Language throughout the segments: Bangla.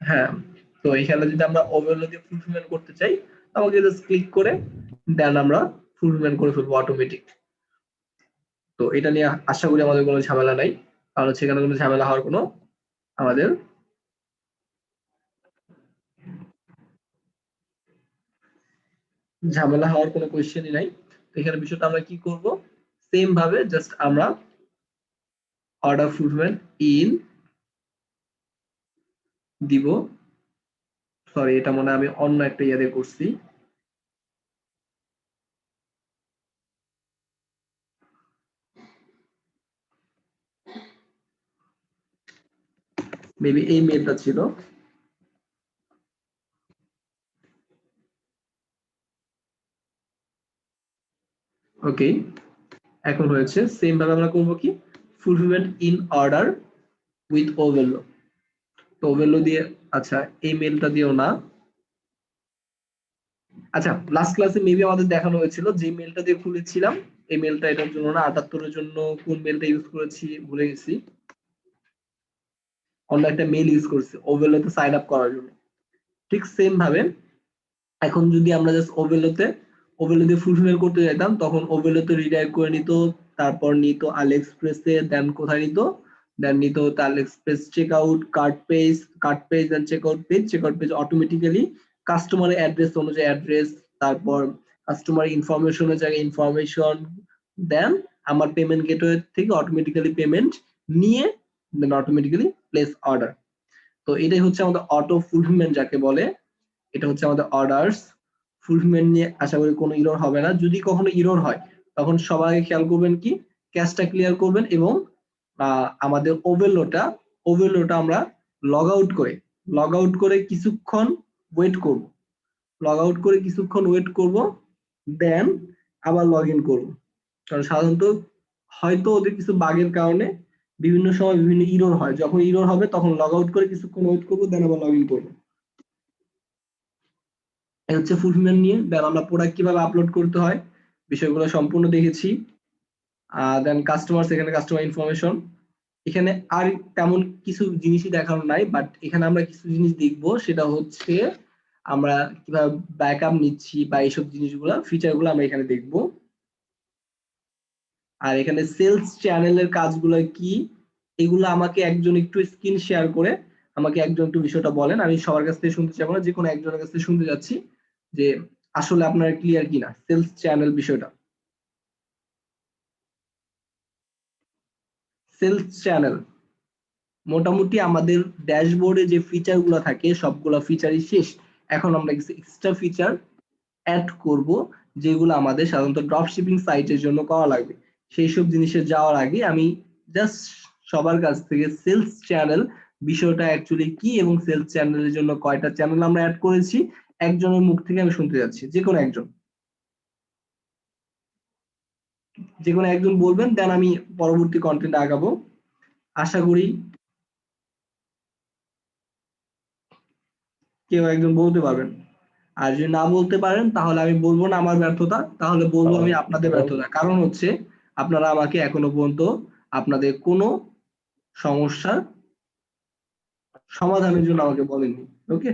হ্যাঁ, তো এখানে যদি আমরা ওভারলো দিয়ে ফুলফিলমেন্ট করতে চাই, আমাকে জাস্ট ক্লিক করে দেন আমরা ফুলফিলমেন্ট করে ফেলবো অটোমেটিক। তো এটা নিয়ে আশা করি আমাদের কোনো ঝামেলা নাই, কারণ সেখানে কোনো ঝামেলা হওয়ার কোনো আমাদের ঝামেলা হওয়ার কোনো কোয়েশ্চেনই নাই। তো এখানে বিষয়টা আমরা কি করব, সেম ভাবে জাস্ট আমরা অর্ডার ফুলফিলমেন্ট ইন দিব। সরি, এটা মনে হয় আমি অন্য একটা ইয়ারে করছি। মেবি এই মেলটা ছিল। ওকে, এখন হয়েছে। সেম ভাবে আমরা করব কি, ফুলফিলমেন্ট ইন অর্ডার উইথ ওভারলো। তো ওভারলো দিয়ে, আচ্ছা এই মেলটা দিও না। আচ্ছা, লাস্ট ক্লাসে মেবি আমাদের দেখানো হয়েছিল যে মেলটা দিয়ে খুলেছিলাম, এই মেলটা এটার জন্য না, 78 এর জন্য কোন মেলটা ইউজ করেছি ভুলে গেছি। অন্য একটা মেল ইউজ করছি ওভারলোতে সাইন আপ করার জন্য। ঠিক সেম ভাবে এখন যদি আমরা জাস্ট ওভেলোতে দিয়ে ফুলফিল করতে যেতাম, তখন ওভেলোতে রিডাইরেক্ট করে নিত, তারপর নিত আলিএক্সপ্রেসে, দেন কোথায় নিত, দেন নিত হচ্ছে AliExpress check out, cart page then check out page automatically কাস্টমারের অ্যাড্রেস অনুযায়ী অ্যাড্রেস, তারপর কাস্টমার ইনফরমেশনের জায়গায় ইনফরমেশন, দেন আমার পেমেন্ট গেটওয়ে থেকে অটোমেটিক্যালি পেমেন্ট নিয়ে দেন অটোমেটিক্যালি প্লেস অর্ডার। তো এটাই হচ্ছে আমাদের অটো ফুলফিলমেন্ট যাকে বলে। এটা হচ্ছে আমাদের অর্ডারস ফুলফিলমেন্ট নিয়ে আশা করি কোনো ইরর হবে না। যদি কখনো ইরর হয় তখন সবাই খেয়াল করবেন কি, ক্যাশটা ক্লিয়ার করবেন এবং আমাদের ওভারলোটা আমরা লগ আউট করে কিছুক্ষণ ওয়েট করব। লগ আউট করে কিছুক্ষণ ওয়েট করব, দেন আবার লগ ইন করবো। কারণ সাধারণত হয়তো ওদের কিছু বাগের কারণে বিভিন্ন সময় বিভিন্ন ইরর হয়। যখন ইরর হবে তখন লগ আউট করে কিছুক্ষণ ওয়েট করবো, দেন আবার লগ ইন করবো। এই হচ্ছে ফুলফিলমেন্ট নিয়ে। দেন আমরা প্রোডাক্ট কিভাবে আপলোড করতে হয় বিষয়গুলো সম্পূর্ণ দেখেছি। দেন কাস্টমার, এখানে কাস্টমার ইনফরমেশন, এখানে আর তেমন কিছু জিনিসই দেখানো নাই, বাট এখানে আমরা কিছু জিনিস দেখবো, সেটা হচ্ছে আমরা কিভাবে ব্যাকআপ নিচ্ছি বা এইসব জিনিসগুলো ফিচারগুলো আমরা এখানে দেখবো। আর এখানে সেলস চ্যানেলের কাজগুলো কি, এগুলো আমাকে একজন একটু স্ক্রিন শেয়ার করে আমাকে একজন একটু বিষয়টা বলেন। আমি সবার কাছ থেকে শুনতে চাইবো না, যে কোনো একজনের কাছ থেকে শুনতে যাচ্ছি যে আসলে আপনারা ক্লিয়ার কিনা সেলস চ্যানেল বিষয়টা। সেলস চ্যানেল মোটামুটি আমাদের ড্যাশবোর্ডে যে ফিচার গুলো থাকে সবগুলো ফিচারই শেষ। এখন আমরা কিছু এক্সট্রা ফিচার অ্যাড করব, যেগুলো আমাদের সাধারণত ড্রপ শিপিং সাইটের জন্য করা লাগবে। সেই সব জিনিসে যাওয়ার আগে আমি জাস্ট সবার কাছ থেকে সেলস চ্যানেল বিষয়টা অ্যাকচুয়ালি কি এবং সেলস চ্যানেলের জন্য কয়টা চ্যানেল আমরা অ্যাড করেছি একজনের মুখ থেকে আমি শুনতে যাচ্ছি। যে কোনো একজন বলবেন, দেন আমি পরবর্তী কন্টেন্ট আগাবো। আশা করি কেউ একজন বলতে পারবেন। আর যদি না বলতে পারেন তাহলে আমি বলবো না আমার ব্যর্থতা, তাহলে বলবো আমি আপনাদের ব্যর্থতা। কারণ হচ্ছে আপনারা আমাকে এখনো পর্যন্ত আপনাদের কোনো সমস্যার সমাধানের জন্য আমাকে বলেননি। ওকে,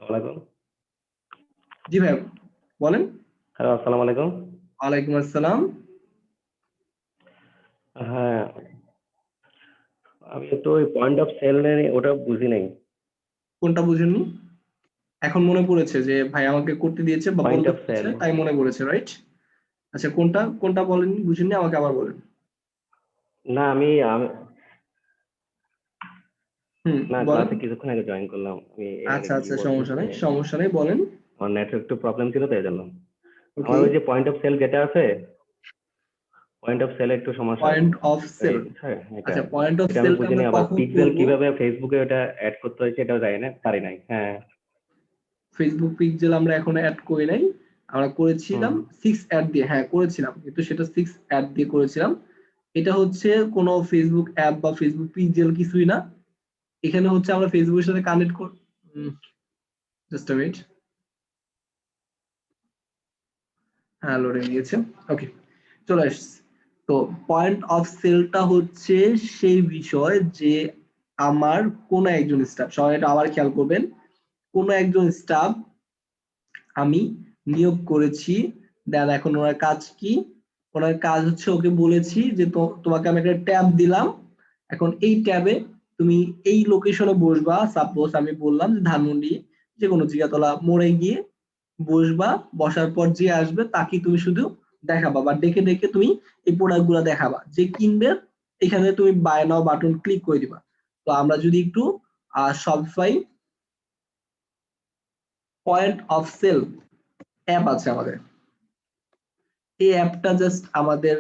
ওয়ালাইকুম। জি ভাই বলেন। হ্যালো, আসসালামু আলাইকুম। ওয়ালাইকুম আসসালাম। হ্যাঁ, আমি একটু ওই পয়েন্ট অফ সেল নিয়ে ওটা বুঝি নাই। কোনটা বুঝেননি? এখন মনে পড়েছে যে ভাই আমাকে করতে দিয়েছে বা পয়েন্ট বলতে অফ বলেছে, সেল তাই মনে পড়েছে, রাইট? আচ্ছা, কোনটা কোনটা বলেননি, বুঝেননি, আমাকে আবার বলেন। না, না বলেন। ক্লাসে কিছুক্ষণ আগে জয়েন করলাম। আমি এর আগে আচ্ছা কি আচ্ছা, বলছেন সমস্যা যে নেই, সমস্যা নেই, বলেন। আমার নেটওয়ার্ক একটু প্রবলেম ছিল তো এই জন্য। ওকে। আমার ওই যে পয়েন্ট অফ সেল যেটা আছে, পয়েন্ট অফ সেলে একটু সমস্যা পয়েন্ট অফ সেল। এটা আচ্ছা, পয়েন্ট অফ এটা আমি সেলটা বুঝিনি। আমরা আবার কখন পিক্সেল করব? কিভাবে ফেসবুকে ওটা অ্যাড করতে হয় সেটাও জানি না, পারি নাই। হ্যাঁ। ফেসবুক পিক্সেল আমরা এখনো অ্যাড করি নাই। আমরা করেছিলাম হুম। 6 অ্যাড দিয়ে, হ্যাঁ করেছিলাম, কিন্তু সেটা 6 অ্যাড দিয়ে করেছিলাম। এটা হচ্ছে কোনো ফেসবুক অ্যাপ বা ফেসবুক পিক্সেল কিছুই না। এখানে হচ্ছে আমরা ফেসবুকের সাথে কানেক্ট কর, জাস্ট আ মিনিট। হ্যাঁ, লোডিং দিয়েছে। ওকে, চলে আসছে। তো পয়েন্ট অফ সেলটা হচ্ছে সেই বিষয় যে আমার কোন একজন স্টাফ, সবাই এটা আবার খেয়াল করবেন, কোন একজন স্টাফ আমি নিয়োগ করেছি, দেন এখন ওনার কাজ কি? ওনার কাজ হচ্ছে ওকে বলেছি যে তোমাকে আমি একটা ট্যাব দিলাম, এখন এই ট্যাবে তুমি এই লোকেশনে বসবা, সাপোজ আমি বললাম যে ধানমন্ডি যে কোনো জিগাতলা মোড়ে গিয়ে বসবা, বসার পর যে আসবে তাকে তুমি শুধু দেখাবা বা ডেকে ডেকে তুমি এই প্রোডাক্ট গুলা দেখাবা, যে কিনবে এখানে তুমি বাই নাও বাটন ক্লিক করে দিবা। তো আমরা যদি একটু Shopify point of sale app আছে আমাদের, এই অ্যাপটা জাস্ট আমাদের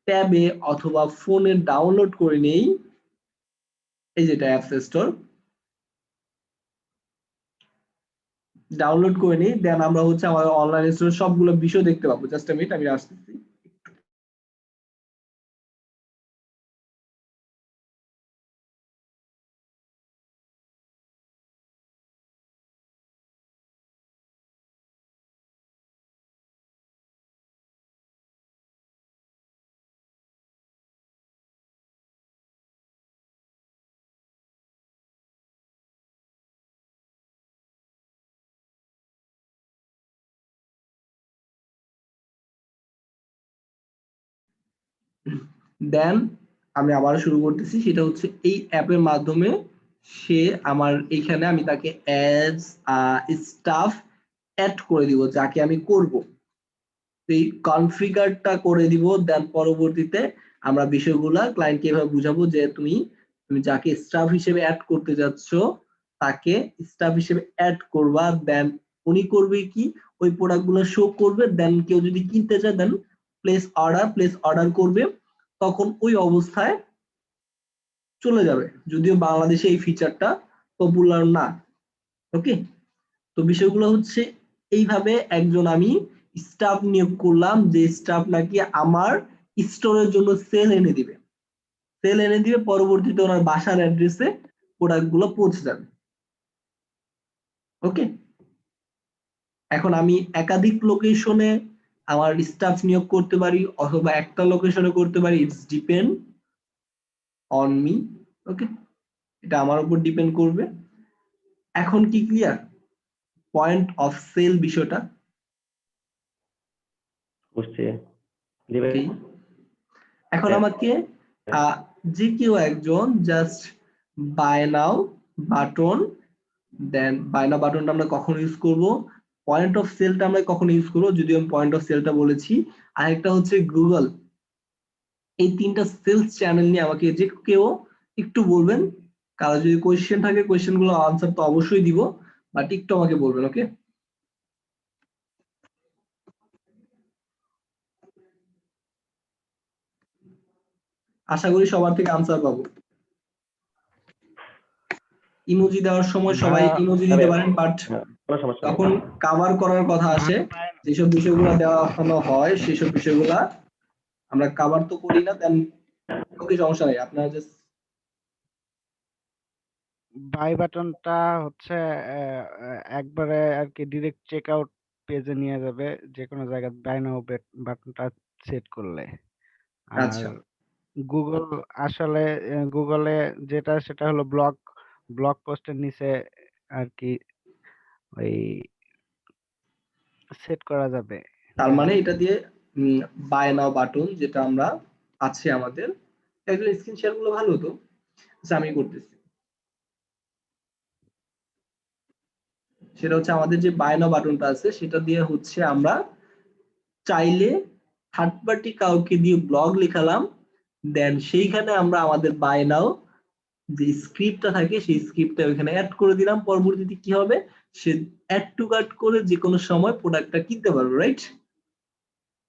ট্যাবে অথবা ফোনে ডাউনলোড করে নেই, এই যেটা অ্যাপস স্টোর, ডাউনলোড করে নিই, দেন আমরা হচ্ছে আমাদের অনলাইন স্টোরে সবগুলো বিষয় দেখতে পাবো। জাস্ট মিনিট, আমি আসতেছি। দেন আমি আবার শুরু করতেছি, সেটা হচ্ছে এই অ্যাপের মাধ্যমে সে আমার এইখানে আমি তাকে অ্যাজ স্টাফ অ্যাড করে দিব যাকে আমি করব, এই কনফিগারটা করে দিব, দেন পরবর্তীতে আমরা বিষয়গুলা ক্লায়েন্টকে এভাবে বুঝাবো যে তুমি তুমি যাকে স্টাফ হিসেবে অ্যাড করতে যাচ্ছ তাকে স্টাফ হিসেবে অ্যাড করবা, দেন উনি করবে কি ওই প্রোডাক্ট গুলো শো করবে, দেন কেউ যদি কিনতে চায় দেন প্লেস অর্ডার করবে, তখন ওই অবস্থায় চলে যাবে, যদিও বাংলাদেশে এই ফিচারটা পপুলার না। ওকে, তো বিষয়গুলো হচ্ছে এইভাবে একজন আমি স্টাফ নিয়োগ করলাম, যে স্টাফ নাকি আমার স্টোরের জন্য সেল এনে দিবে, পরবর্তীতে ওনার বাসার অ্যাড্রেসে প্রোডাক্ট গুলো পৌঁছে যাবে। ওকে, এখন আমি একাধিক লোকেশনে আমার স্টাফ নিয়োগ করতে পারি অথবা একটা লোকেশনে করতে পারি, ইটস ডিপেন্ড অন মি। ওকে, এটা আমার উপর ডিপেন্ড করবে। এখন কি ক্লিয়ার পয়েন্ট অফ সেল বিষয়টা? বুঝছি। দিবে। ওকে, এখন আমাকে যে কেউ একজন just buy now button, then buy now বাটনটা আমরা কখন ইউজ করব, পয়েন্ট অফ সেলটা আমরা কখন ইউজ করব, যদিও আমি পয়েন্ট অফ সেলটা বলেছি, আরেকটা হচ্ছে গুগল। এই তিনটা সেলস চ্যানেল নিয়ে আমাকে যে কেউ একটু বলবেন, কারো যদি কোয়েশ্চেন থাকে কোয়েশ্চেন গুলো আনসার তো অবশ্যই দিব, বাট একটু আমাকে বলবেন। ওকে, আশা করি সবার থেকে আনসার পাবো। ইমোজি দেওয়ার সময় সবাই ভাইয়া ইমোজি তবে দিতে পারেন, বাট হ্যাঁ, কোনো সমস্যা নেই। যখন কভার করার কথা আসে, যেসব বিষয়গুলো দেওয়ানো হয় সেসব বিষয়গুলা আমরা কভার তো করি না, দেন ওকে সমস্যা নেই, আপনারা জাস্ট বাই বাটনটা হচ্ছে একবারে আর কি ডিরেক্ট চেক আউট পেজে নিয়ে যাবে যে কোনো জায়গায় বাই নাও বাটনটা সেট করলে। আর আচ্ছা গুগল আসলে গুগলে যেটা সেটা হলো ব্লগ পোস্টের নিচে আর কি ওই সেট করা যাবে। তার মানে এটা দিয়ে বাই নাও বাটন যেটা আমরা আছে আমাদের, একজন স্ক্রিন শেয়ার গুলো ভালো হতো, আচ্ছা আমি করতেছি, সেটা হচ্ছে আমাদের যে বাই নাও বাটনটা আছে সেটা দিয়ে হচ্ছে আমরা চাইলে থার্ড পার্টি কাউকে দিয়ে ব্লগ লেখালাম, দেন সেইখানে আমরা আমাদের বাই নাও যে স্ক্রিপ্টটা থাকে সেই স্ক্রিপ্টটা ওইখানে অ্যাড করে দিলাম, পরবর্তীতে কি হবে সে অ্যাড টু কার্ট করে যে কোনো সময় প্রোডাক্টটা কিনতে পারবে, রাইট?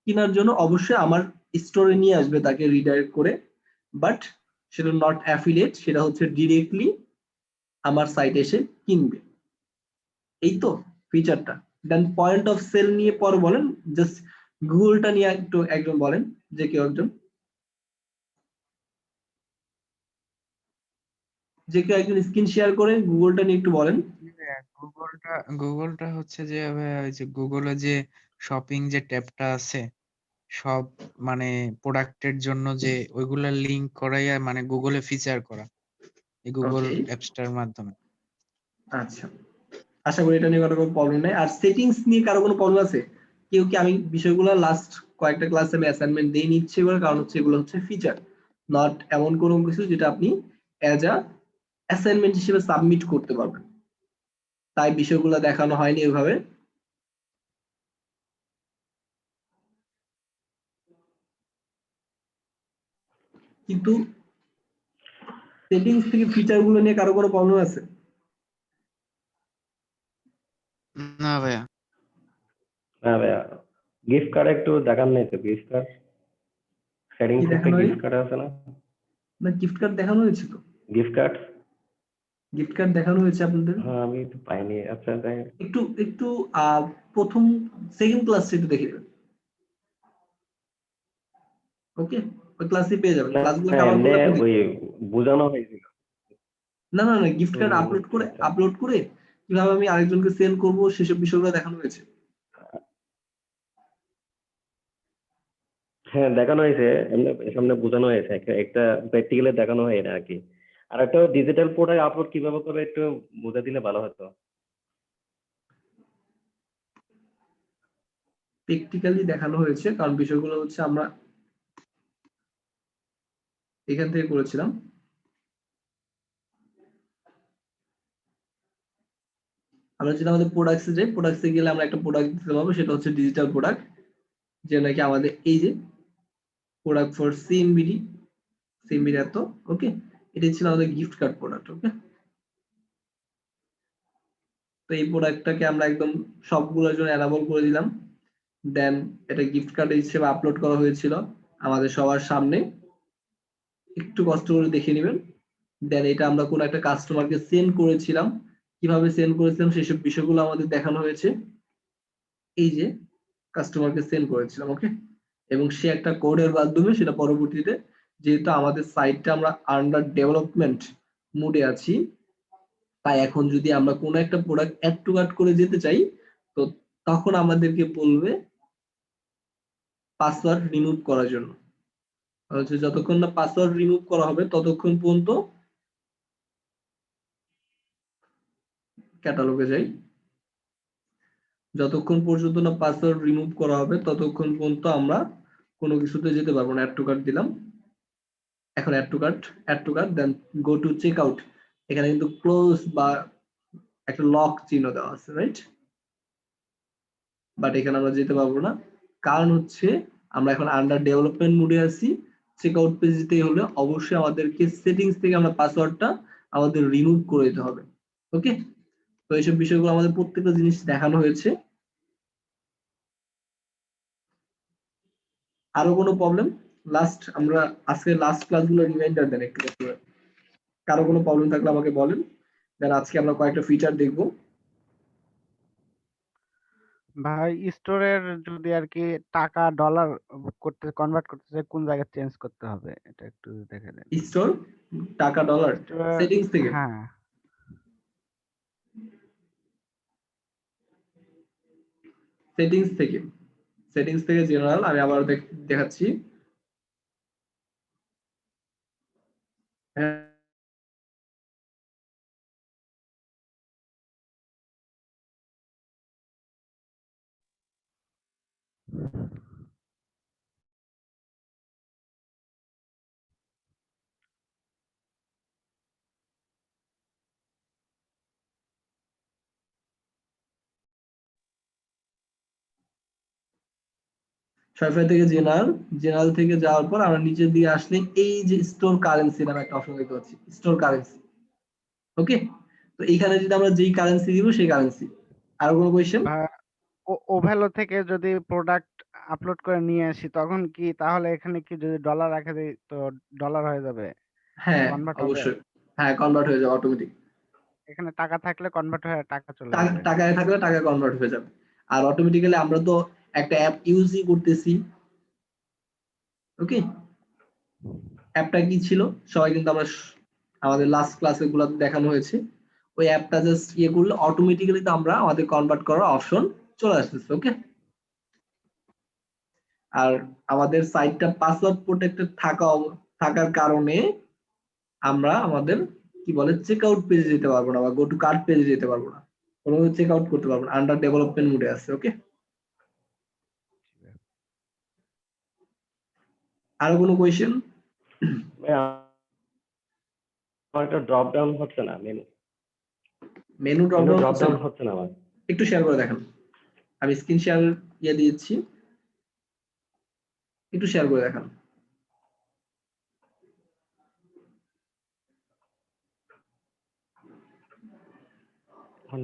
কেনার জন্য অবশ্যই আমার স্টোরে নিয়ে আসবে তাকে রিডাইরেক্ট করে, বাট সেটা নট অ্যাফিলিয়েট, সেটা হচ্ছে ডিরেক্টলি আমার সাইটে এসে কিনবে। এই তো ফিচারটা। দেন পয়েন্ট অফ সেল নিয়ে পরে বলেন, জাস্ট গুগলটা নিয়ে একটু একজন বলেন, যে কেউ একজন, যে কেউ একজন স্ক্রিন শেয়ার করে গুগলটা নিয়ে একটু বলেন। গুগলটা হচ্ছে যে ওই যে গুগলে যে শপিং যে ট্যাবটা আছে সব মানে প্রোডাক্টের জন্য যে ওইগুলা লিংক করাইয়া মানে গুগলে ফিচার করা এই গুগল ওকে, অ্যাপসটার মাধ্যমে। আচ্ছা, আশা করি এটা নিয়ে কারো কোনো প্রবলেম নেই। আর সেটিংস নিয়ে কারো কোনো প্রবলেম আছে? কেউ কি, আমি বিষয়গুলো লাস্ট কয়েকটা ক্লাসে আমি অ্যাসাইনমেন্ট দিয়ে নিচ্ছে এগুলো, কারণ হচ্ছে এগুলো হচ্ছে ফিচার, নট এমন কোনো কিছু যেটা আপনি অ্যাজ আ অ্যাসাইনমেন্ট হিসেবে সাবমিট করতে পারবেন, তাই বিষয়গুলো দেখানো হয়নি এভাবে। কিন্তু সেটিংস থেকে ফিচার গুলো নিয়ে কারো কোনো প্রবলেম আছে? না ভাইয়া, না ভাইয়া, গিফট কার্ড একটু দেখান নাই তো, গিফট কার্ড সেটিংস কি একটা দেখানো গিফট হয়নি? কার্ড আছে না? না, গিফট কার্ড দেখানো হয়েছে তো, গিফট কার্ড গিফট কার্ড দেখানো হয়েছে আপনাদের। হ্যাঁ আমি তো পাইনি। আচ্ছা তাই একটু একটু প্রথম সেকেন্ড ক্লাসে একটু দেখে নেবেন, ওকে? ওই ক্লাসে পেয়ে যাবেন, না, ক্লাসগুলো না, কভার এমনি করলে আপনি ওই দেখবেন। বোঝানো হয়েছিল। না না না, গিফট কার্ড আপলোড আচ্ছা করে আচ্ছা। কিভাবে আমি আরেকজনকে সেন্ড করব সেসব বিষয়গুলো দেখানো হয়েছে। হ্যাঁ দেখানো হয়েছে, এমনি সামনে বোঝানো হয়েছে, একটা প্র্যাকটিক্যালি দেখানো হয় এটা আর কি। আর একটা ডিজিটাল প্রোডাক্ট আপলোড কিভাবে করবে একটু বুঝা দিলে ভালো হতো। প্র্যাকটিক্যালি দেখানো হয়েছে, কারণ বিষয়গুলো হচ্ছে আমরা এখান থেকে করেছিলাম। আমরা যদি আমাদের প্রোডাক্টসে যাই, প্রোডাক্টসে গেলে আমরা একটা প্রোডাক্ট দিতে পারবো, সেটা হচ্ছে ডিজিটাল প্রোডাক্ট, যে নাকি আমাদের এই যে প্রোডাক্ট ফর সিএমবিডি, সিএমবিডি এত, ওকে? এটাই ছিল আমাদের গিফট কার্ড প্রোডাক্ট, ওকে? তো এই প্রোডাক্টটাকে আমরা একদম সবগুলোর জন্য অ্যালাবল করে দিলাম, দেন এটা গিফট কার্ড হিসেবে আপলোড করা হয়েছিল আমাদের সবার সামনে। একটু কষ্ট করে দেখে নেবেন। দেন এটা আমরা কোনো একটা কাস্টমারকে সেন্ড করেছিলাম, কিভাবে সেন্ড করেছিলাম সেসব বিষয়গুলো আমাদের দেখানো হয়েছে। এই যে কাস্টমারকে সেন্ড করেছিলাম, ওকে? এবং সে একটা কোডের মাধ্যমে সেটা পরবর্তীতে, যেহেতু আমাদের সাইটটা আমরা আন্ডার ডেভেলপমেন্ট মোডে আছি, তাই এখন যদি আমরা কোনো একটা প্রোডাক্ট অ্যাড টু কার্ট করে যেতে চাই, তো তখন আমাদেরকে বলবে পাসওয়ার্ড রিমুভ করার জন্য। হচ্ছে যতক্ষণ না পাসওয়ার্ড রিমুভ করা হবে ততক্ষণ পর্যন্ত, ক্যাটালগে যাই, যতক্ষণ পর্যন্ত না পাসওয়ার্ড রিমুভ করা হবে ততক্ষণ পর্যন্ত আমরা কোনো কিছুতে যেতে পারবো না। অ্যাড টু কার্ট দিলাম, এখন add to cart then go to check out. এখানে কিন্তু ক্লোজ বা একটা লক চিহ্ন দেওয়া আছে, রাইট? বাট এখানে আমরা যেতে পারবো না, কারণ হচ্ছে আমরা এখন আন্ডার ডেভেলপমেন্ট মোডে আছি। চেক আউট পেজ যেতে হলে অবশ্যই আমাদেরকে সেটিংস থেকে আমরা পাসওয়ার্ডটা আমাদের রিমুভ করে দিতে হবে, ওকে? তো এইসব বিষয়গুলো আমাদের প্রত্যেকটা জিনিস দেখানো হয়েছে। আরো কোনো প্রবলেম? আমরা আজকে লাস্ট ক্লাসগুলো রিমাইন্ডার দেন একটু করে। কারো কোনো প্রবলেম থাকলে আমাকে বলেন, দেন আজকে আমরা কয়েকটা ফিচার দেখবো। ভাই স্টোরের যদি আর কি টাকা ডলার কনভার্ট করতে চাই, কোন জায়গায় চেঞ্জ করতে হবে এটা একটু দেখে দেন। স্টোর টাকা ডলার স্টোরের, সেটিংস থেকে, হ্যাঁ সেটিংস থেকে, সেটিংস থেকে জেনারেল, আমি আবার দেখাচ্ছি। হ্যাঁ, শপিফাই থেকে জেনারেল থেকে যাওয়ার পর আমরা নিচের দিকে আসলে এই যে স্টোর কারেন্সি নামে একটা অপশন দেখতে পাচ্ছি, স্টোর কারেন্সি, ওকে? তো এইখানে যদি আমরা যেই কারেন্সি দিব সেই কারেন্সি। আর কোনো কোয়েশ্চেন? বা ওভেলো থেকে যদি প্রোডাক্ট আপলোড করে নিয়ে আসি, তখন কি তাহলে এখানে কি যদি ডলার রেখে দিই তো ডলার হয়ে যাবে, হ্যাঁ, কনভার্ট হবে? অবশ্যই। হ্যাঁ, কনভার্ট হয়ে যাবে অটোমেটিক। এখানে টাকা থাকলে কনভার্ট হয়ে টাকা চলে যাবে। টাকায় থাকলে টাকা কনভার্ট হয়ে যাবে। আর অটোমেটিক্যালি আমরা তো একটা অ্যাপ ইউজই করতেছি, ওকে? অ্যাপটা কি ছিল সবাই কিন্তু আমরা আমাদের লাস্ট ক্লাসে গুলাতে দেখানো হয়েছে। ওই অ্যাপটা জাস্ট করলে অটোমেটিক্যালি তো আমরা আমাদের কনভার্ট করার অপশন চলে আসতেছে, ওকে? আর আমাদের সাইটটা পাসওয়ার্ড প্রোটেক্টেড থাকার কারণে আমরা আমাদের কি বলে চেক আউট পেজে যেতে পারবো না বা গো টু কার্ট পেজে যেতে পারবো না, কোনো চেক আউট করতে পারবো না, আন্ডার ডেভেলপমেন্ট মোডে আছে। ওকে, আরো কোনো কোয়েশ্চেন? ভাই, আমার একটা ড্রপ ডাউন হচ্ছে না, menu drop drop down down হচ্ছে না আমার। একটু শেয়ার করে দেখেন, আমি স্ক্রিন শেয়ার দিয়েছি, একটু শেয়ার করে দেখান।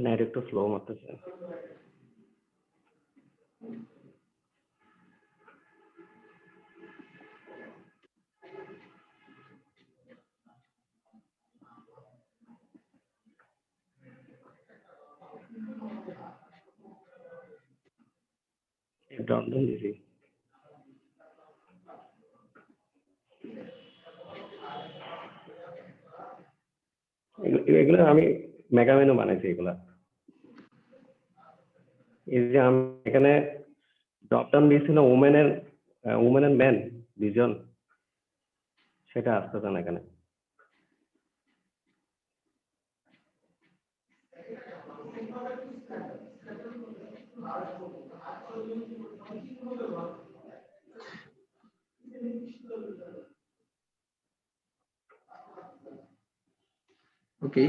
নেট একটু স্লো মারতেছে। ড্রপ ডাউন দিছি। এগুলো আমি মেগা মেনু বানাইছি এগুলা। এই যে আমি এখানে ড্রপ ডাউন দিয়েছিল ওমেন এন্ড মেন ভিজন, সেটা আসতেছে না এখানে। ওকে,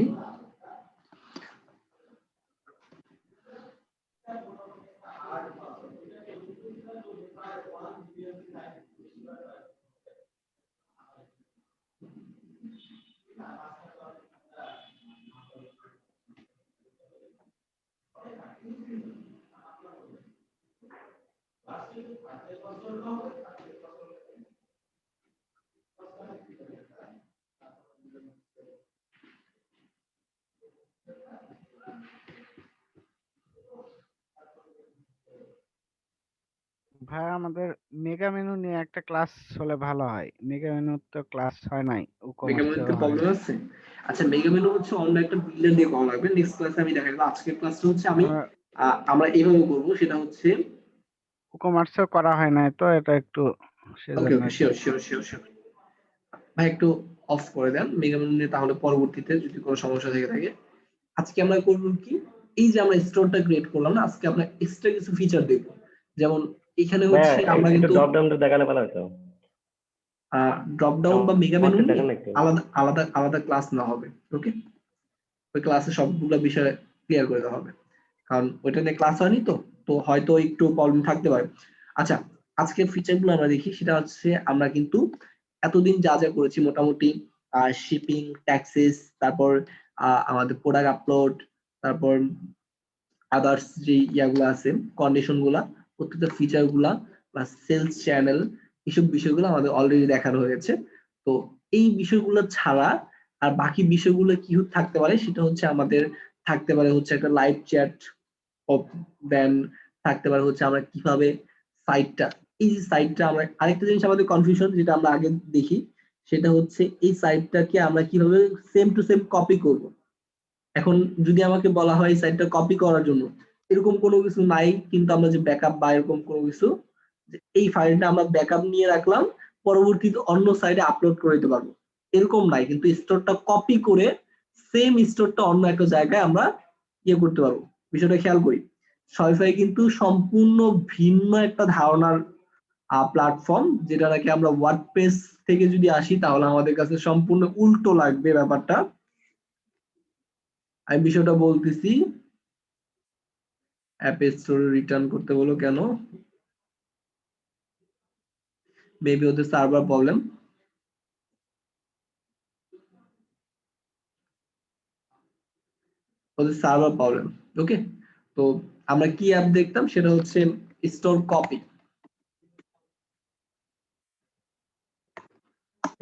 ভাই আমাদের মেগা মেনু নিয়ে একটা ক্লাস হলে ভালো হয়। মেগা মেনু তো ক্লাস হয় নাই, মেগা কমার্সেও মেনুতে হয় প্রবলেম নাই। আছে। আচ্ছা, মেগা মেনু হচ্ছে অন্য একটা বিল্ডার দিয়ে করা লাগবে, নেক্সট ক্লাসে আমি দেখাবো। আজকের ক্লাসটা হচ্ছে আমরা এইভাবে করবো, সেটা হচ্ছে কমার্সেও করা হয় নাই তো, এটা একটু ওকে সেজন্য ওকে, আর কি। Sure sure sure sure. ভাই একটু অফ করে দেন মেগা মেনু নিয়ে, তাহলে পরবর্তীতে যদি কোনো সমস্যা থেকে থাকে। আজকে আমরা করবো কি, এই যে আমরা স্টোরটা ক্রিয়েট করলাম না, আজকে আমরা এক্সট্রা কিছু ফিচার দেখবো। যেমন এখানে ভাইয়া হচ্ছে আমরা একটু কিন্তু ড্রপ ডাউনটা দেখালে ভালো হতো। ড্রপ ডাউন বা মেগা মেনু আমারটা নিয়ে দেখান না একটু। আলাদা আলাদা আলাদা ক্লাস না হবে। ওকে, ওই ক্লাসে সবগুলো বিষয় ক্লিয়ার করে দেওয়া হবে, কারণ ওইটা নিয়ে ক্লাস হয়নি তো, তো হয়তো একটু প্রবলেম থাকতে পারে। আচ্ছা, আজকের ফিচার গুলো আমরা দেখি, সেটা হচ্ছে আমরা কিন্তু এতদিন যা যা করেছি মোটামুটি শিপিং, ট্যাক্সেস, তারপর আমাদের প্রোডাক্ট আপলোড, তারপর আদার্স যে ইয়াগুলো আছে কন্ডিশন গুলা, প্রত্যেকটা ফিচার গুলা বা সেলস চ্যানেল, এইসব বিষয়গুলো আমাদের অলরেডি দেখানো হয়েছে। তো এই বিষয়গুলো ছাড়া আর বাকি বিষয়গুলো কি থাকতে পারে, সেটা হচ্ছে আমাদের থাকতে পারে হচ্ছে একটা লাইভ চ্যাট, দেন থাকতে পারে হচ্ছে আমরা কিভাবে সাইটটা, এই যে সাইটটা আমরা আরেকটা জিনিস আমাদের কনফিউশন যেটা আমরা আগে দেখি, সেটা হচ্ছে এই সাইটটাকে আমরা কিভাবে সেম টু সেম কপি করব। এখন যদি আমাকে বলা হয় এই সাইটটা কপি করার জন্য, এরকম কোনো কিছু নাই কিন্তু, আমরা যে ব্যাকআপ বা এরকম কোনো কিছু, যে এই ফাইলটা আমরা ব্যাকআপ নিয়ে রাখলাম, পরবর্তীতে অন্য সাইটে আপলোড করে দিতে পারবো, এরকম নাই। কিন্তু স্টোরটা কপি করে সেম স্টোরটা অন্য একটা জায়গায় আমরা ইয়ে করতে পারবো। বিষয়টা খেয়াল করি, শপিফাই কিন্তু সম্পূর্ণ ভিন্ন একটা ধারণার প্ল্যাটফর্ম, যেটা নাকি আমরা ওয়ার্ডপ্রেস থেকে যদি আসি তাহলে আমাদের কাছে সম্পূর্ণ উল্টো লাগবে ব্যাপারটা। আমি বিষয়টা বলতেছি, অ্যাপ স্টোরে রিটার্ন করতে বলো কেন? মেবি ওদের সার্ভার প্রবলেম। ওদের সার্ভার প্রবলেম। ওকে, তো আমরা কি অ্যাপ দেখতাম, সেটা হচ্ছে store copy.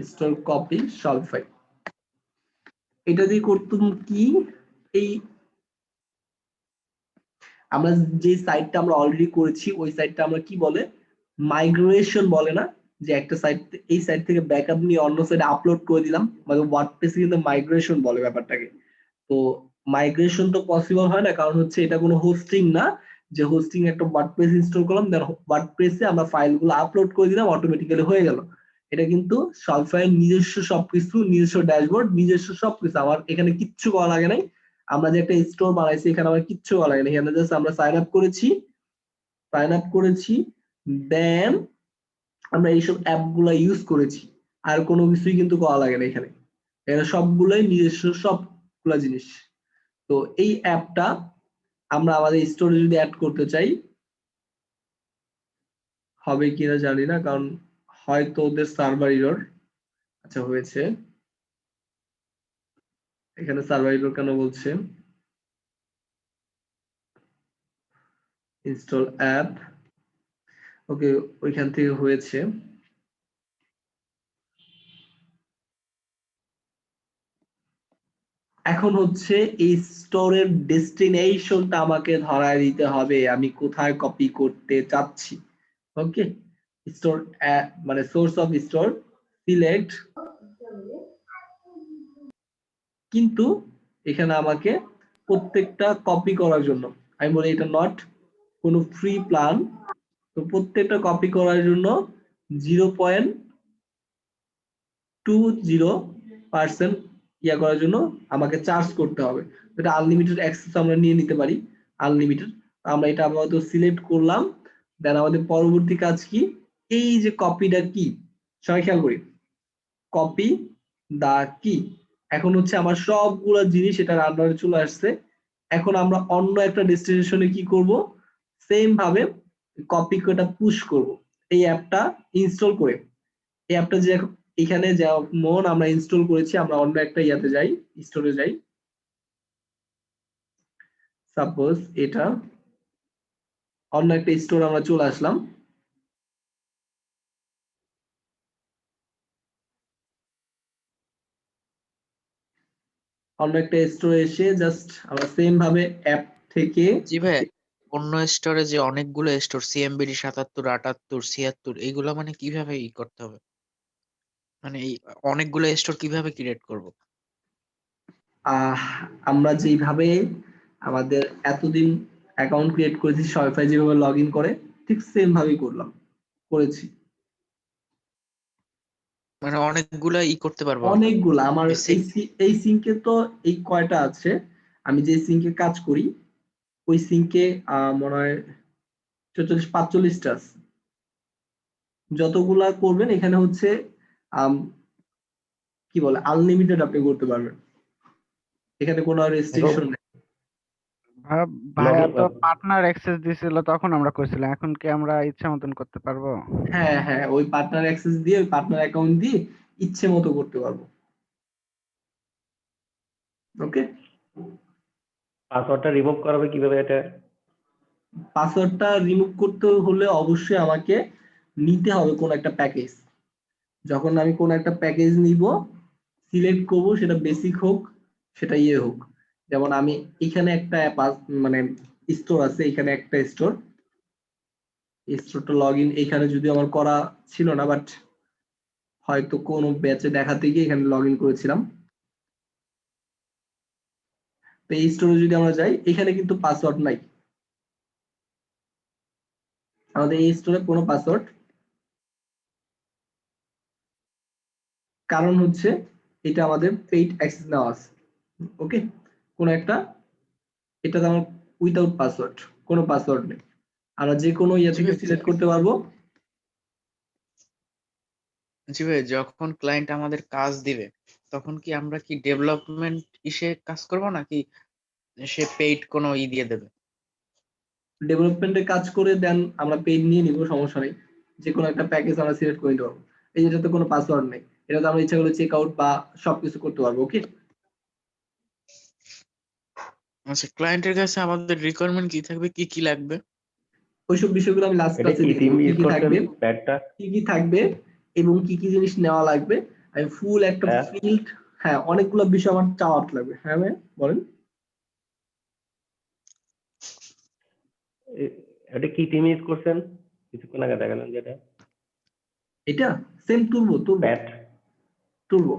Store copy Shopify, এটা দিয়ে করতাম কি, এই আমরা যে সাইটটা আমরা অলরেডি করেছি ওই সাইটটা আমরা কি বলে, মাইগ্রেশন বলে না, যে একটা সাইট, এই সাইট থেকে ব্যাকআপ নিয়ে অন্য সাইটে আপলোড করে দিলাম, মানে ওয়ার্ডপ্রেসে কিন্তু মাইগ্রেশন বলে ব্যাপারটাকে। তো মাইগ্রেশন তো পসিবল হয় না, কারণ হচ্ছে এটা কোনো হোস্টিং না, যে হোস্টিং একটা ওয়ার্ডপ্রেস ইনস্টল করলাম, দেন ওয়ার্ডপ্রেসে আমরা ফাইলগুলো আপলোড করে দিলাম, অটোমেটিক্যালি হয়ে গেল। এটা কিন্তু শপিফাইয়ের নিজস্ব সবকিছু, নিজস্ব ড্যাশবোর্ড, নিজস্ব সবকিছু। আমার এখানে কিচ্ছু করা লাগে নাই। আমরা যে একটা স্টোর বানাইছি এখানে আমার কিচ্ছু করা লাগে না, এখানে জাস্ট আমরা সাইন আপ করেছি, দেন আমরা এইসব অ্যাপগুলা ইউজ করেছি, আর কোনো কিছুই কিন্তু করা লাগে না এখানে। এখানে সবগুলাই নিজস্ব সবগুলা জিনিস। তো এই অ্যাপটা আমরা আমাদের স্টোরে যদি অ্যাড করতে চাই, হবে কিনা জানি না, কারণ হয়তো ওদের সার্ভার এরর। আচ্ছা হয়েছে, এখানে সার্ভার এরর কেন বলছে? ইনস্টল অ্যাপ, ওকে, ওইখান থেকে হয়েছে। এখন হচ্ছে এই স্টোরের ডেস্টিনেশনটা আমাকে ধরায় দিতে হবে, আমি কোথায় কপি করতে চাচ্ছি। ওকে, স্টোর মানে সোর্স অফ স্টোর সিলেক্ট, কিন্তু এখানে আমাকে প্রত্যেকটা কপি করার জন্য আমি বলি এটা নট কোনো ফ্রি প্ল্যান, তো প্রত্যেকটা কপি করার জন্য 0.20% ইয়া করার জন্য আমাকে চার্জ করতে হবে। এটা আনলিমিটেড অ্যাক্সেস আমরা নিয়ে নিতে পারি, আনলিমিটেড। আমরা এটা আপাতত সিলেক্ট করলাম। দেন আমাদের পরবর্তী কাজ কি, এই যে কপিটা কি, সবাই খেয়াল করি, কপি দা কি। এখন হচ্ছে আমার সবগুলো জিনিস এটার আন্ডারে চলে আসছে। এখন আমরা অন্য একটা ডেস্টিনেশনে কি করব, সেম ভাবে কপি কোটা পুশ করব এই অ্যাপটা ইনস্টল করে। এই অ্যাপটা যে এখানে যেমন আমরা ইনস্টল করেছি, আমরা অন্য একটা ইয়াতে যাই, স্টোরে যাই, সাপোজ এটা অন্য একটা স্টোর আমরা চলে আসলাম। অন্য একটা স্টোরে এসে জাস্ট আমরা সেম ভাবে অ্যাপ থেকে জি ভাই, অন্য স্টোরে যে অনেকগুলো স্টোর সিএমবিডি 77, 78, 76 এইগুলো মানে কিভাবে করতে হবে? মানে এই অনেকগুলো স্টোর কিভাবে ক্রিয়েট করব? আমরা যেইভাবে আমাদের এতদিন অ্যাকাউন্ট ক্রিয়েট করেছি শপিফাই যেভাবে লগ ইন করে, ঠিক সেম ভাবেই করেছি। মানে অনেকগুলা করতে পারবো আমরা। অনেকগুলা আমার এই same এই সিঙ্কে তো এই কয়টা আছে, আমি যে সিঙ্কে কাজ করি ওই সিঙ্কে মনে হয় 44-45টা আছে। যতগুলা করবেন এখানে হচ্ছে আম, কি বলে আনলিমিটেড আপনি করতে পারবেন, এখানে কোনো রেস্ট্রিকশন নেই। ভাইয়া লগইন তো পার্টনার অ্যাক্সেস দিছিল তখন আমরা করছিলাম, এখন কি আমরা ইচ্ছা মতন করতে পারবো? হ্যাঁ হ্যাঁ, ওই পার্টনার অ্যাক্সেস দিয়ে ওই পার্টনার অ্যাকাউন্ট দিয়ে ইচ্ছে মতো করতে পারবো। ওকে, পাসওয়ার্ডটা রিমুভ করাবে কিভাবে এটা? পাসওয়ার্ডটা রিমুভ করতে হলে অবশ্যই আমাকে নিতে হবে কোন একটা প্যাকেজ। যখন আমি কোন একটা প্যাকেজ নিব, সিলেক্ট করব, সেটা বেসিক হোক সেটা ইয়ে হোক। যেমন আমি এখানে একটা মানে স্টোর আছে, এখানে একটা স্টোরটা লগ ইন এখানে যদি আমার করা ছিল না, বাট হয়তো কোনো ব্যাচে দেখাতে গিয়ে এখানে লগ ইন করেছিলাম। তো এই স্টোরে যদি আমরা যাই, এখানে কিন্তু পাসওয়ার্ড নাই, আমাদের এই স্টোরে কোনো পাসওয়ার্ড, কারণ হচ্ছে এটা আমাদের পেইড অ্যাক্সেস নেওয়া আছে। ওকে, কোন একটা, এটা আমার উইদাউট পাসওয়ার্ড, কোনো পাসওয়ার্ড নেই, আমরা যে কোনো ইয়া জি থেকে ভাই, সিলেক্ট করতে পারবো। জি ভাই, যখন ক্লায়েন্ট আমাদের কাজ দিবে তখন কি আমরা কি ডেভেলপমেন্ট ইসে কাজ করব নাকি সে পেইড কোনো দিয়ে দেবে? ডেভেলপমেন্টে কাজ করে দেন আমরা পেইড নিয়ে নিব, সমস্যা নেই। যে কোনো একটা প্যাকেজ আমরা সিলেক্ট করে নিতে পারবো। এই যেটাতে কোনো পাসওয়ার্ড নেই, এটাতে আমরা ইচ্ছা করলে চেক আউট বা সবকিছু করতে পারবো। ওকে, আচ্ছা, ক্লায়েন্টের কাছে আমাদের রিকোয়ারমেন্ট কি থাকবে, কি কি লাগবে? ওইসব বিষয়গুলো আমি লাস্ট এটা ক্লাসে কি দিয়ে থিম দেবো, কি ইউজ কি করছেন থাকবে, প্যাডটা? কি কি থাকবে এবং কি কি জিনিস নেওয়া লাগবে। আমি ফুল একটা হ্যাঁ, ফিল্ড, হ্যাঁ অনেকগুলো বিষয় আমার চাওয়াট লাগবে। হ্যাঁ ভাই বলেন। এটা কি থিম ইউজ করছেন কিছুক্ষণ আগে দেখালেন যেটা? এটা সেম টুরবো প্যাড। টুরবো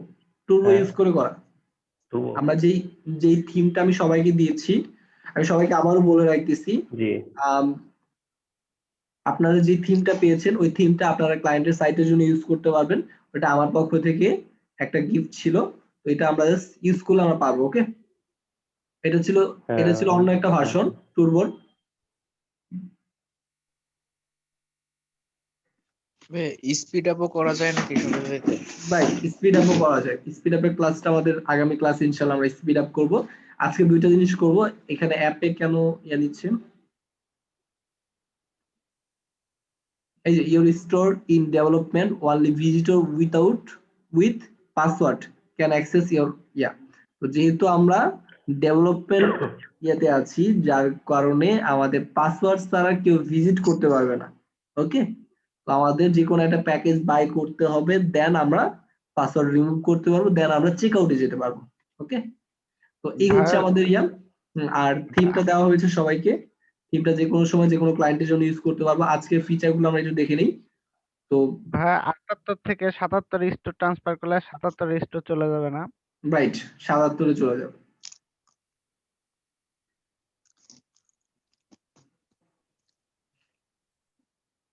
টুরবো হ্যাঁ, ইউজ করে করা। টুবো। আমরা যেই যেই থিমটা আমি সবাইকে দিয়েছি, আমি সবাইকে আবারও বলে রাখতেছি, জি আপনারা যে থিমটা পেয়েছেন ওই থিমটা আপনারা ক্লায়েন্টের সাইটের জন্য ইউজ করতে পারবেন। ওটা আমার পক্ষ থেকে একটা গিফট ছিল, তো এটা আমরা জাস্ট ইউজ করলে আমরা পারবো। ওকে, এটা ছিল হ্যাঁ অন্য একটা ভার্সন টুরবোর। স্পিড আপও করা যায় নাকি সাথে সাথে? ভাই স্পিড আপও করা যায়, স্পিড আপের ক্লাসটা আমাদের আগামী ক্লাসে ইনশাআল্লাহ আমরা স্পিড আপ করব। আজকে দুইটা জিনিস করব। এখানে অ্যাপে কেন নিচ্ছে, এই যে your store in development only visitor with password can access your তো যেহেতু আমরা ডেভেলপমেন্ট ইয়াতে আছি, যার কারণে আমাদের পাসওয়ার্ড ছাড়া কেউ ভিজিট করতে পারবে না। ওকে, তো আমাদের যে কোনো একটা প্যাকেজ বাই করতে হবে, দেন আমরা পাসওয়ার্ড রিমুভ করতে পারবো, দেন আমরা চেক আউটে যেতে পারবো। ওকে, তো এই হচ্ছে ভাই আমাদের আর থিমটা দেওয়া হয়েছে সবাইকে। থিমটা যে কোনো সময় যে কোনো ক্লায়েন্টের জন্য ইউজ করতে পারবো। আজকে ফিচার গুলো আমরা একটু দেখে নিই। তো ভাই 78 থেকে 77 স্টোর ট্রান্সফার করলে 77 স্টোর চলে যাবে না? রাইট, 77 চলে যাবে।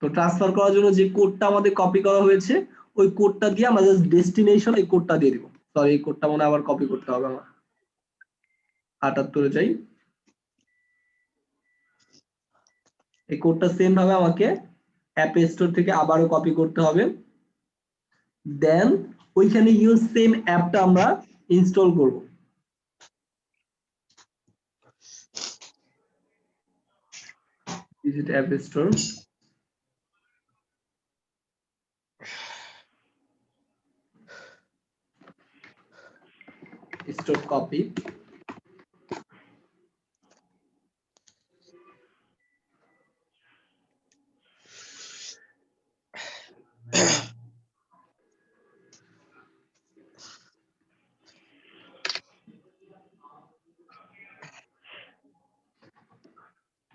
তো ট্রান্সফার করার জন্য যে কোডটা আমাদের কপি করা হয়েছে ওই কোডটা দিয়ে আমরা জাস্ট ডেস্টিনেশন এই কোডটা দিয়ে দিব। সরি, এই কোডটা মনে হয় আবার কপি করতে হবে আমার। 78 যাই, এই কোডটা সেম ভাবে আমাকে অ্যাপ স্টোর থেকে আবারও কপি করতে হবে, দেন ওইখানে ইউজ সেম অ্যাপটা আমরা ইনস্টল করব। Visit app store, store copy,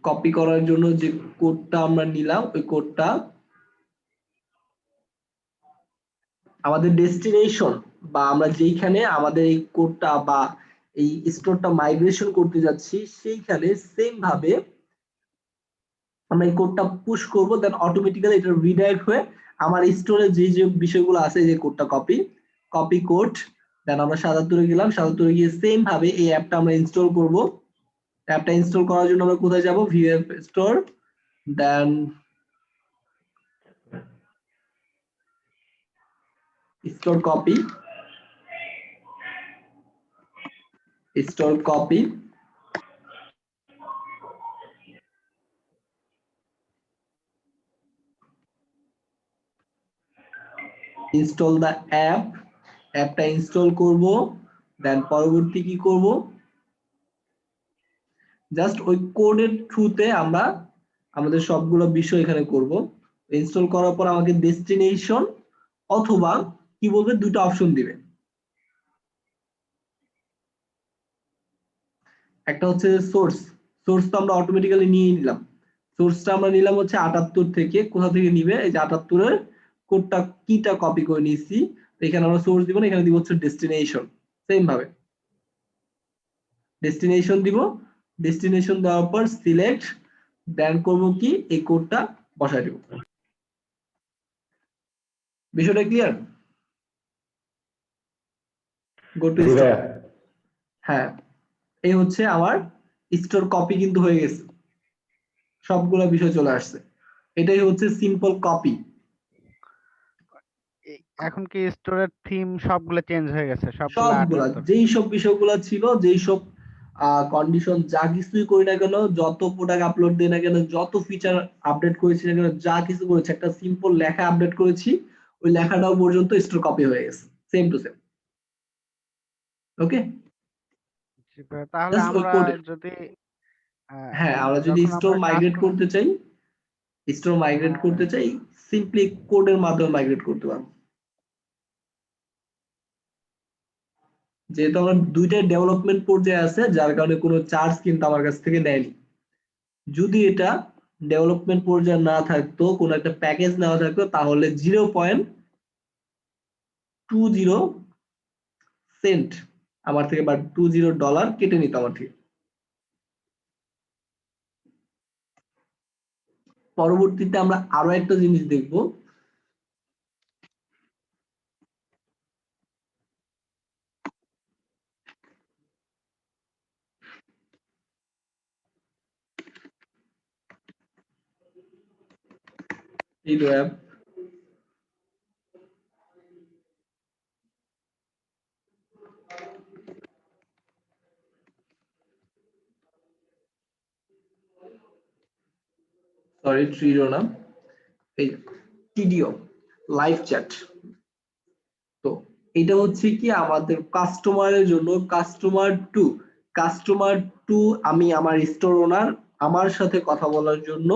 copy করার জন্য যে কোডটা আমরা নিলাম ওই কোডটা আমাদের ডেস্টিনেশন বা আমরা যেইখানে আমাদের এই কোডটা বা এই স্টোরটা মাইগ্রেশন করতে যাচ্ছি সেইখানে সেম ভাবে আমরা এই কোডটা পুশ করব, দেন অটোমেটিক্যালি এটা রিডাইরেক্ট হয়ে আমার স্টোরে যে যে বিষয়গুলো আছে, যে কোডটা কপি কোড, দেন আমরা 77 গেলাম, 77 গিয়ে সেম ভাবে এই অ্যাপটা আমরা ইনস্টল করব। অ্যাপটা ইনস্টল করার জন্য আমরা কোথায় যাব, ভিএফ store, then store copy, install the অ্যাপটা ইনস্টল করব, দেন পরবর্তী কি করব, জাস্ট ওই কোডের থ্রুতে আমরা আমাদের সবগুলো বিষয় এখানে করব। ইনস্টল করার পর আমাকে ডেস্টিনেশন অথবা কি বলবে, দুটো অপশন দিবে। একটা হচ্ছে সোর্স, তো আমরা অটোমেটিক্যালি নিয়ে নিলাম। সোর্সটা আমরা নিলাম হচ্ছে 78 থেকে। কোথা থেকে নিবে, এই যে 78 এর কোডটা কিটা কপি করে নিয়েছি, এখানে আমরা সোর্স দিব না, এখানে দিব হচ্ছে ডেস্টিনেশন। সেম ভাবে ডেস্টিনেশন দিব, ডেস্টিনেশন দেওয়ার পর সিলেক্ট, দেন করব কি এই কোডটা বসাই দেব। বিষয়টা clear? Go to G store, ভাইয়া হ্যাঁ এই হচ্ছে আমার স্টোর কপি কিন্তু হয়ে গেছে, সবগুলো বিষয় চলে আসছে। এটাই হচ্ছে সিম্পল কপি। এখন কি স্টোরের থিম সবগুলো চেঞ্জ হয়ে গেছে? সবগুলো সবগুলা 78? যেই সব বিষয়গুলো ছিল, যেই সব কন্ডিশন, যা কিছুই করি না কেন, যত প্রোডাক্ট আপলোড দিই না কেন, যত ফিচার আপডেট করেছি না কেন, যা কিছু করেছি, একটা সিম্পল লেখা আপডেট করেছি, ওই লেখাটাও পর্যন্ত স্টোর কপি হয়ে গেছে, সেম টু সেম। ওকে, জি ভাই, তাহলে জাস্ট ওই আমরা কোডের, যদি হ্যাঁ আমরা যদি যখন স্টোর আমরা কাজ মাইগ্রেট করতে চাই, হ্যাঁ সিম্পলি কোডের মাধ্যমে মাইগ্রেট করতে পারবো। যেহেতু আমার দুইটাই ডেভেলপমেন্ট পর্যায়ে আছে, যার কারণে কোনো চার্জ কিন্তু আমার কাছ থেকে নেয়নি। যদি এটা ডেভেলপমেন্ট পর্যায়ে না থাকতো, কোনো একটা প্যাকেজ নেওয়া থাকতো, তাহলে 0.20 সেন্ট আমার থেকে বা $20 কেটে নিত আমার থেকে। পরবর্তীতে আমরা আরো একটা জিনিস দেখব, Trello অ্যাপ। সরি, Trello না, এই টিডিও লাইভ চ্যাট। তো এটা হচ্ছে কি আমাদের কাস্টমারের জন্য, কাস্টমার টু আমি আমার স্টোর ওনার আমার সাথে কথা বলার জন্য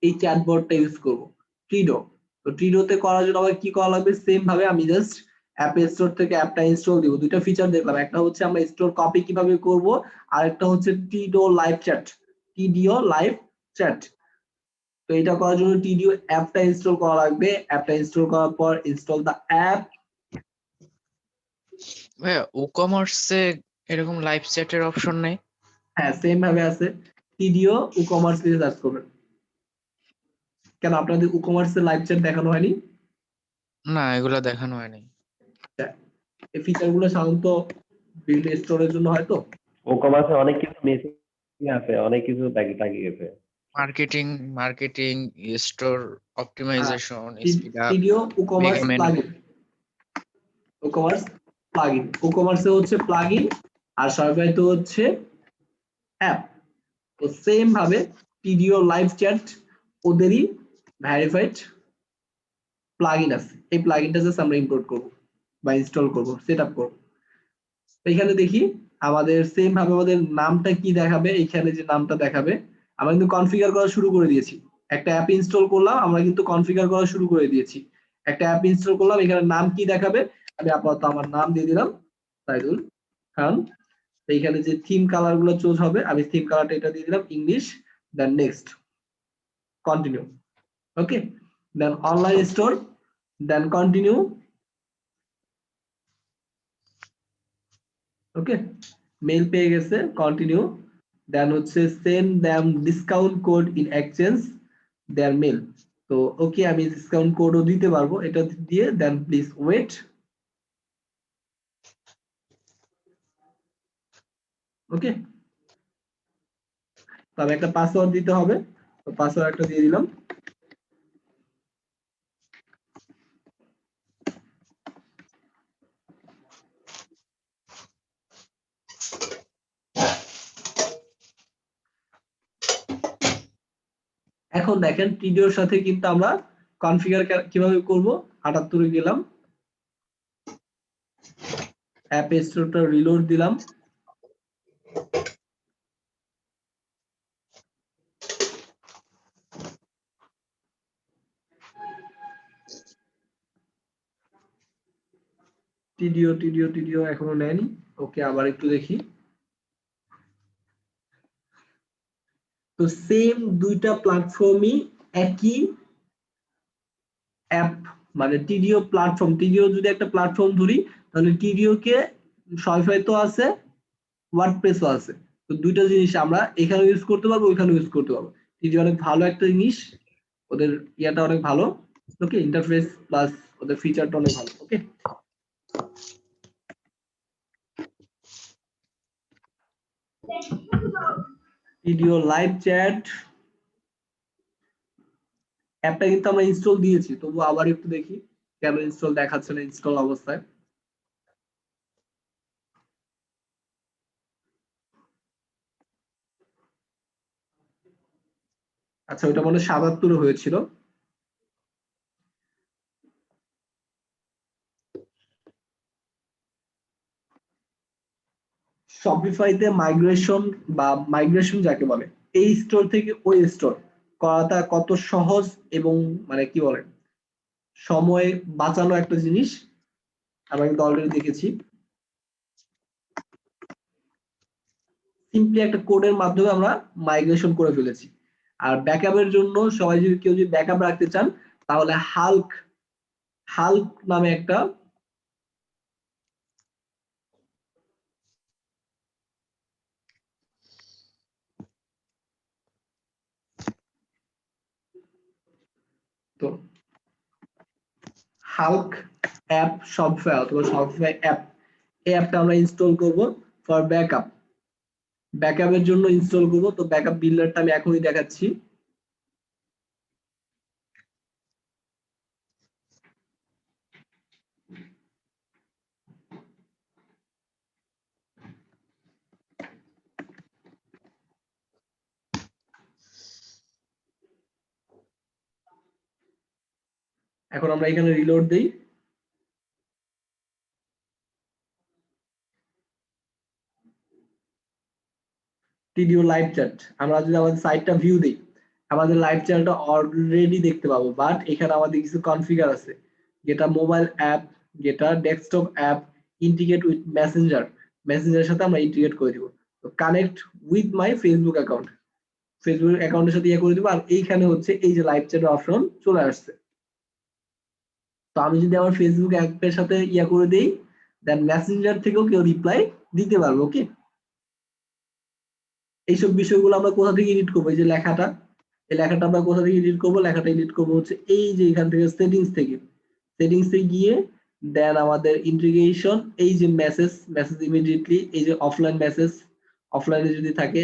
এই চ্যাটবটটা ইউজ করব, ট্রিডো। তো ট্রিডোতে করার জন্য আবার কি করা লাগবে, সেম ভাবে আমি জাস্ট অ্যাপ স্টোর থেকে অ্যাপটা ইনস্টল দিব। দুইটা ফিচার দেখলাম, একটা হচ্ছে আমরা স্টোর কপি কিভাবে করব, আর একটা হচ্ছে টিডিও লাইভ চ্যাট, টিডিও লাইভ চ্যাট। তো এটা করার জন্য টিডিও অ্যাপটা ইনস্টল করা লাগবে। অ্যাপটা ইনস্টল করার পর ইনস্টল দা অ্যাপ। ভাইয়া ই-কমার্সে এরকম লাইভ চ্যাটের অপশন নেই? হ্যাঁ, সেম ভাবে আছে, টিডিও ই-কমার্স লিখে সার্চ করবেন। কেন আপনাদের ই-কমার্সে লাইভ চ্যাট দেখানো হয়নি? না, এগুলা দেখানো হয়নি। এই ফিচার গুলো সাধারণত বিল্ড স্টোরের জন্য হয়তো। ও কমার্সে অনেক কিছু মিসিং আছে, অনেক কিছু বাকি গেছে। Marketing, store optimisation, speed up, TDO mega e-commerce menu. Plugin, e-commerce plugin, ই-কমার্সে হচ্ছে প্লাগইন আর শপিফাইতে হচ্ছে অ্যাপ। তো সেম ভাবে টিডিও লাইভ চ্যাট ওদেরই ভেরিফাইড প্লাগইন আছে। এই প্লাগইনটা জাস্ট আমরা ইম্পোর্ট করব বা ইনস্টল করব, সেটআপ করব। এখানে দেখি আমাদের সেম ভাবে আমাদের নামটা কি দেখাবে, এখানে যে নামটা দেখাবে আমরা কিন্তু কনফিগার করা শুরু করে দিয়েছি। একটা অ্যাপ ইনস্টল করলাম, আমরা কিন্তু কনফিগার করা শুরু করে দিয়েছি। একটা অ্যাপ ইনস্টল করলাম, এখানে নাম কি দেখাবে, আমি আপাতত আমার নাম দিয়ে দিলাম সাইদুল খান। তো এখানে যে থিম কালার গুলো চুজ হবে, আমি থিম কালারটা এটা দিয়ে দিলাম English, then next, continue. Okay, then online store, then continue. Okay, mail পেয়ে গেছে, কন্টিনিউ। দেন হচ্ছে send them discount code in exchange their mail. তো ওকে, আমি ডিসকাউন্ট কোডও দিতে পারবো, এটা দিয়ে দেন প্লিজ ওয়েট। ওকে, তবে একটা পাসওয়ার্ড দিতে হবে, তো পাসওয়ার্ড একটা দিয়ে দিলাম। এখন দেখেন টিডিওর সাথে কিন্তু আমরা কনফিগার কিভাবে করব। 78 এ গেলাম, অ্যাপ স্টোরটা রিলোড দিলাম, টিডিও এখনো নেয়নি। ওকে, আবার একটু দেখি। তো সেম দুইটা প্ল্যাটফর্মই একই অ্যাপ, মানে টিডিও প্ল্যাটফর্ম, টিডিও যদি একটা প্ল্যাটফর্ম ধরি তাহলে টিডিও কে শপিফাই তো আছে, ওয়ার্ডপ্রেসও আছে। তো দুইটা জিনিস আমরা এখানে ইউজ করতে পারবো, ওইখানে ইউজ করতে পারবো। টিডিও অনেক ভালো একটা জিনিস, ওদের ইয়াটা অনেক ভালো। ওকে, ইন্টারফেস প্লাস ওদের ফিচারটা অনেক ভালো। ওকে, টিডিও লাইভ চ্যাট অ্যাপটা কিন্তু আমরা ইনস্টল দিয়েছি, তবু আবার একটু দেখি কেন ইনস্টল দেখাচ্ছে না ইনস্টল অবস্থায়। আচ্ছা, ওইটা মনে হয় 77 হয়েছিল। শপিফাইতে মাইগ্রেশন বা মাইগ্রেশন যাকে বলে, এই স্টোর থেকে ওই স্টোর করাটা কত সহজ এবং মানে কি বলে সময় বাঁচানো একটা জিনিস আমরা কিন্তু অলরেডি দেখেছি। সিম্পলি একটা কোডের মাধ্যমে আমরা মাইগ্রেশন করে ফেলেছি। আর ব্যাকআপের জন্য সবাই যদি কেউ যদি ব্যাকআপ রাখতে চান তাহলে হাল্ক নামে একটা তো হাল্ক অ্যাপ শপify অথবা শপify অ্যাপ, এই অ্যাপটা আমরা ইনস্টল করব ফর ব্যাকআপ। ব্যাকআপের জন্য ইনস্টল করব। তো ব্যাকআপ বিল্ডারটা আমি এখনই দেখাচ্ছি। এখন আমরা এখানে রিলোড দেই। টিডিও লাইভ চ্যাট, আমরা যদি আমাদের সাইটটা ভিউ দিই, আমাদের লাইভ চ্যাটটা অলরেডি দেখতে পাবো, বাট এখানে আমাদের কিছু কনফিগার আছে, যেটা মোবাইল অ্যাপ, যেটা desktop app, integrate with Messenger, মেসেঞ্জারের সাথে আমরা ইন্টিগ্রেট করে দিব। তো connect with my Facebook account, Facebook অ্যাকাউন্টের সাথে ইয়ে করে দিব। আর এইখানে হচ্ছে এই যে লাইভ চ্যাটের অপশন চলে আসছে। তো আমি যদি আমার ফেসবুক অ্যাপের সাথে ইয়া করে দেই, দেন মেসেঞ্জার থেকেও কেউ রিপ্লাই দিতে পারবে। ওকে, এইসব বিষয়গুলো আমরা কোথা থেকে এডিট করবো? এই যে লেখাটা, এই লেখাটা আমরা কোথা থেকে এডিট করবো? লেখাটা এডিট করবো হচ্ছে এই যে এখান থেকে সেটিংস থেকে, সেটিংসে গিয়ে দেন আমাদের ইন্টিগ্রেশন, এই যে মেসেজ ইমিডিয়েটলি, এই যে অফলাইন মেসেজ, অফলাইনে যদি থাকে